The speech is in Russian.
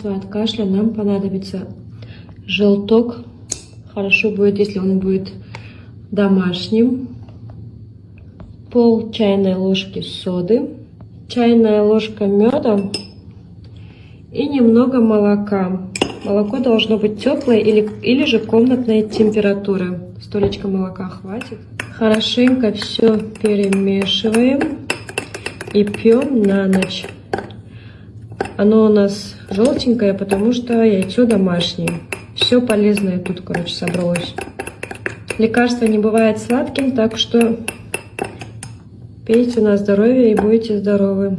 От кашля нам понадобится желток. Хорошо будет, если он будет домашним. Пол чайной ложки соды, чайная ложка меда и немного молока. Молоко должно быть теплое или же комнатной температуры. Столечко молока хватит. Хорошенько все перемешиваем и пьем на ночь. Оно у нас желтенькое, потому что яйцо домашнее. Все полезное тут, короче, собралось. Лекарство не бывает сладким, так что пейте на здоровье и будете здоровы.